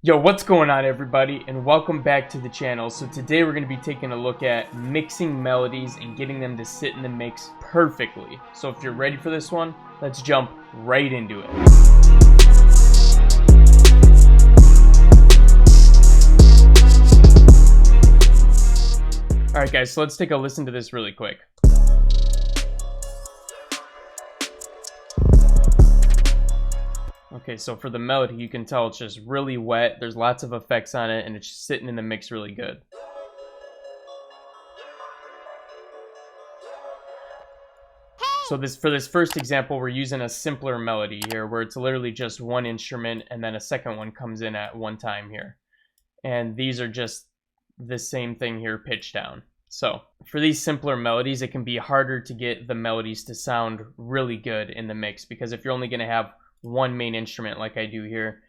Yo, what's going on everybody, and welcome back to the channel. So today we're going to be taking a look at mixing melodies and getting them to sit in the mix perfectly. So if you're ready for this one, let's jump right into it. Alright guys, so let's take a listen to this really quick. Okay, so for the melody, you can tell it's just really wet. There's lots of effects on it, and it's just sitting in the mix really good. So for this first example, we're using a simpler melody here, where it's literally just one instrument, and then a second one comes in at one time here. And these are just the same thing here, pitched down. So for these simpler melodies, it can be harder to get the melodies to sound really good in the mix, because if you're only going to have one main instrument like I do here,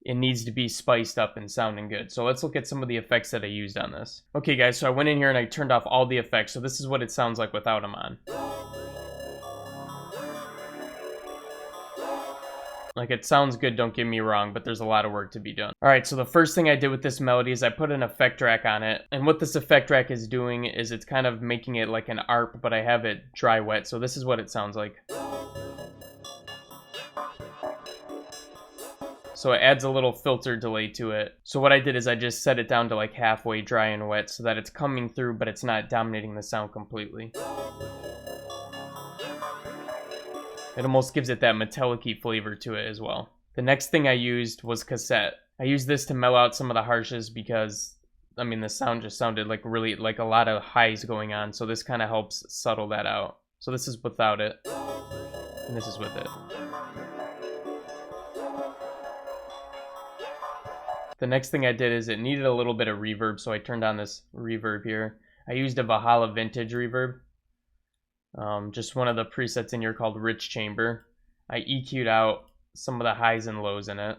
it needs to be spiced up and sounding good. So let's look at some of the effects that I used on this. Okay guys, so I went in here and I turned off all the effects, so this is what it sounds like without them on. Like, it sounds good, don't get me wrong, but there's a lot of work to be done. Alright, so the first thing I did with this melody is I put an effect rack on it. And what this effect rack is doing is it's kind of making it like an ARP, but I have it dry wet. So this is what it sounds like. So it adds a little filter delay to it. So what I did is I just set it down to like halfway dry and wet so that it's coming through, but it's not dominating the sound completely. It almost gives it that metallic-y flavor to it as well. The next thing I used was cassette. I used this to mellow out some of the harshes because, I mean, the sound just sounded like really, like a lot of highs going on. So this kind of helps settle that out. So this is without it, and this is with it. The next thing I did is it needed a little bit of reverb, so I turned on this reverb here. I used a Valhalla Vintage reverb. Just one of the presets in here called Rich Chamber. I EQ'd out some of the highs and lows in it.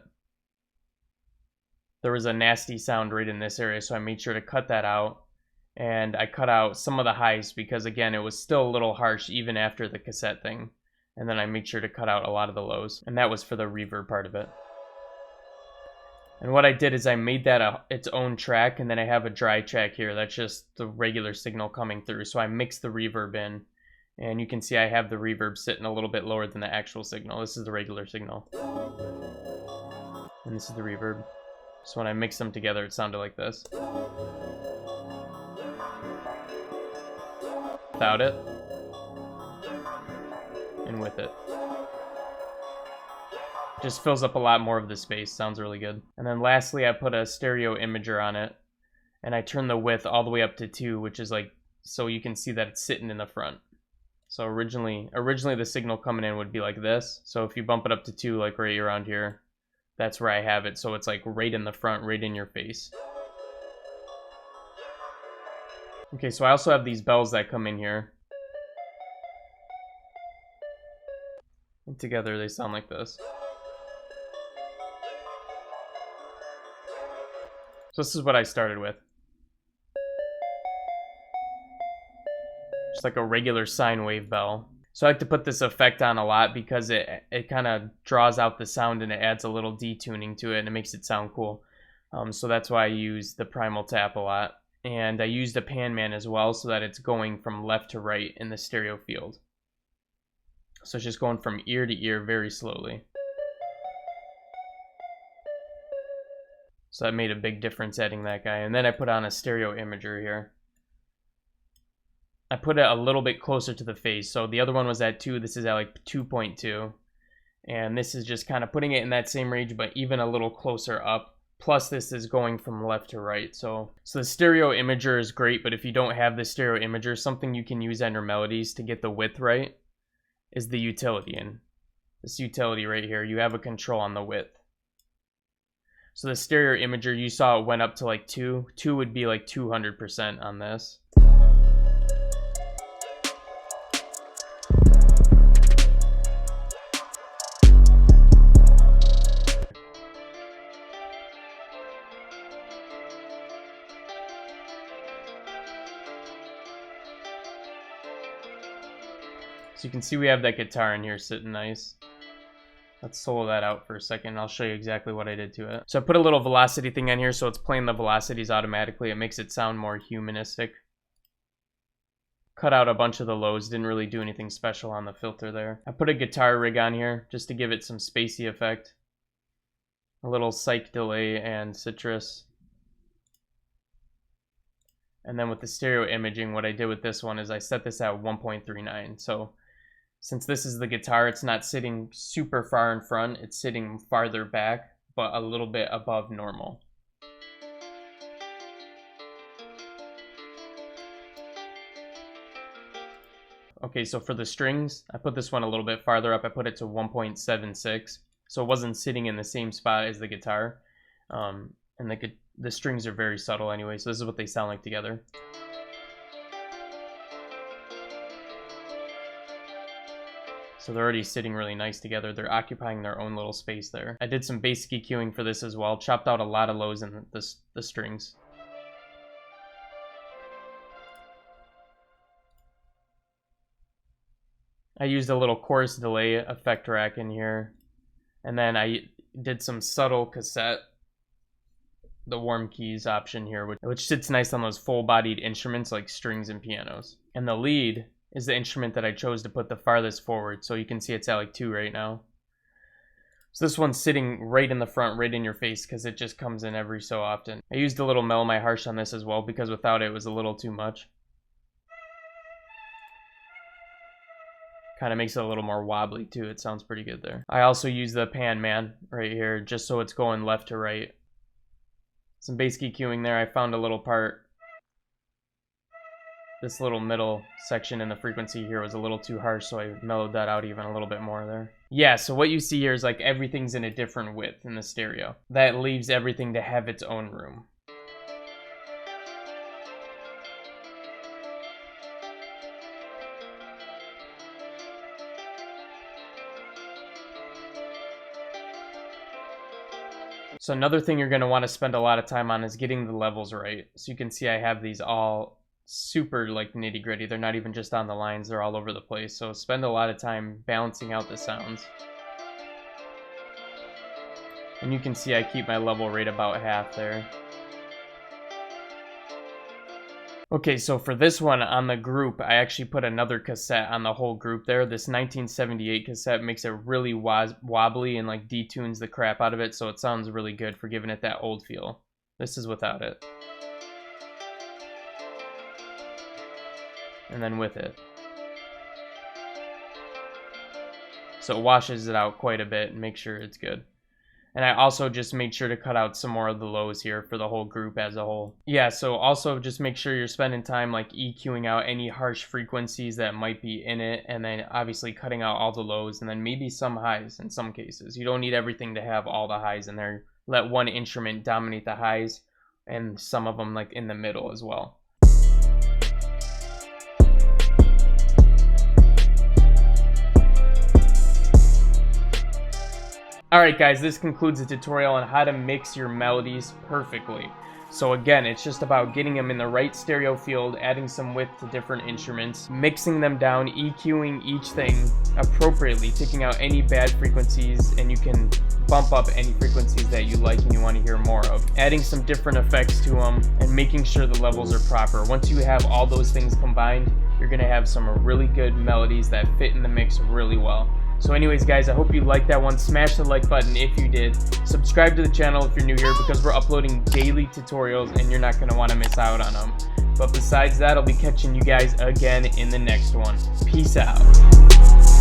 There was a nasty sound right in this area, so I made sure to cut that out. And I cut out some of the highs because, again, it was still a little harsh even after the cassette thing. And then I made sure to cut out a lot of the lows. And that was for the reverb part of it. And what I did is I made that its own track, and then I have a dry track here. That's just the regular signal coming through. So I mixed the reverb in. And you can see I have the reverb sitting a little bit lower than the actual signal. This is the regular signal. And this is the reverb. So when I mix them together, it sounded like this. Without it. And with it. Just fills up a lot more of the space. Sounds really good. And then lastly, I put a stereo imager on it. And I turn the width all the way up to 2, which is like, so you can see that it's sitting in the front. So originally the signal coming in would be like this. So if you bump it up to 2, like right around here, that's where I have it. So it's like right in the front, right in your face. Okay, so I also have these bells that come in here. And together they sound like this. So this is what I started with. Just like a regular sine wave bell. So I like to put this effect on a lot because it kind of draws out the sound and it adds a little detuning to it and it makes it sound cool. So that's why I use the primal tap a lot. And I used a pan man as well so that it's going from left to right in the stereo field. So it's just going from ear to ear very slowly. So that made a big difference adding that guy. And then I put on a stereo imager here. I put it a little bit closer to the face. So the other one was at 2. This is at like 2.2. And this is just kind of putting it in that same range, but even a little closer up. Plus this is going from left to right. So the stereo imager is great, but if you don't have the stereo imager, something you can use on your melodies to get the width right is the utility. And this utility right here, you have a control on the width. So the stereo imager, you saw it went up to like 2. 2 would be like 200% on this. So you can see we have that guitar in here sitting nice. Let's solo that out for a second. I'll show you exactly what I did to it. So I put a little velocity thing on here so it's playing the velocities automatically. It makes it sound more humanistic. Cut out a bunch of the lows. Didn't really do anything special on the filter there. I put a guitar rig on here just to give it some spacey effect. A little psych delay and citrus. And then with the stereo imaging, what I did with this one is I set this at 1.39. So since this is the guitar, it's not sitting super far in front. It's sitting farther back, but a little bit above normal. Okay, so for the strings, I put this one a little bit farther up. I put it to 1.76. So it wasn't sitting in the same spot as the guitar. And the strings are very subtle anyway, so this is what they sound like together. So they're already sitting really nice together. They're occupying their own little space there. I did some bass EQing for this as well. Chopped out a lot of lows in the strings. I used a little chorus delay effect rack in here. And then I did some subtle cassette, the warm keys option here, which sits nice on those full-bodied instruments like strings and pianos. And the lead is the instrument that I chose to put the farthest forward, so you can see it's at like 2 right now. So this one's sitting right in the front, right in your face, because it just comes in every so often. I used a little mellow my harsh on this as well, because without it was a little too much. Kind of makes it a little more wobbly too. It sounds pretty good there. I also use the pan man right here, just so it's going left to right. Some bass EQing there. I found a little part. This little middle section in the frequency here was a little too harsh, so I mellowed that out even a little bit more there. Yeah, so what you see here is like everything's in a different width in the stereo. That leaves everything to have its own room. So another thing you're going to want to spend a lot of time on is getting the levels right. So you can see I have these all super like nitty gritty. They're not even just on the lines, they're all over the place. So spend a lot of time balancing out the sounds. And you can see I keep my level rate about half there. Okay, so for this one on the group, I actually put another cassette on the whole group there. This 1978 cassette makes it really wobbly and like detunes the crap out of it, so it sounds really good for giving it that old feel. This is without it. And then with it. So it washes it out quite a bit and make sure it's good. And I also just made sure to cut out some more of the lows here for the whole group as a whole. Yeah, so also just make sure you're spending time like EQing out any harsh frequencies that might be in it, and then obviously cutting out all the lows and then maybe some highs in some cases. You don't need everything to have all the highs in there. Let one instrument dominate the highs and some of them like in the middle as well. Alright guys, this concludes the tutorial on how to mix your melodies perfectly. So again, it's just about getting them in the right stereo field, adding some width to different instruments, mixing them down, EQing each thing appropriately, taking out any bad frequencies, and you can bump up any frequencies that you like and you want to hear more of. Adding some different effects to them, and making sure the levels are proper. Once you have all those things combined, you're going to have some really good melodies that fit in the mix really well. So anyways guys, I hope you liked that one. Smash the like button if you did. Subscribe to the channel if you're new here, because we're uploading daily tutorials and you're not going to want to miss out on them. But besides that, I'll be catching you guys again in the next one. Peace out.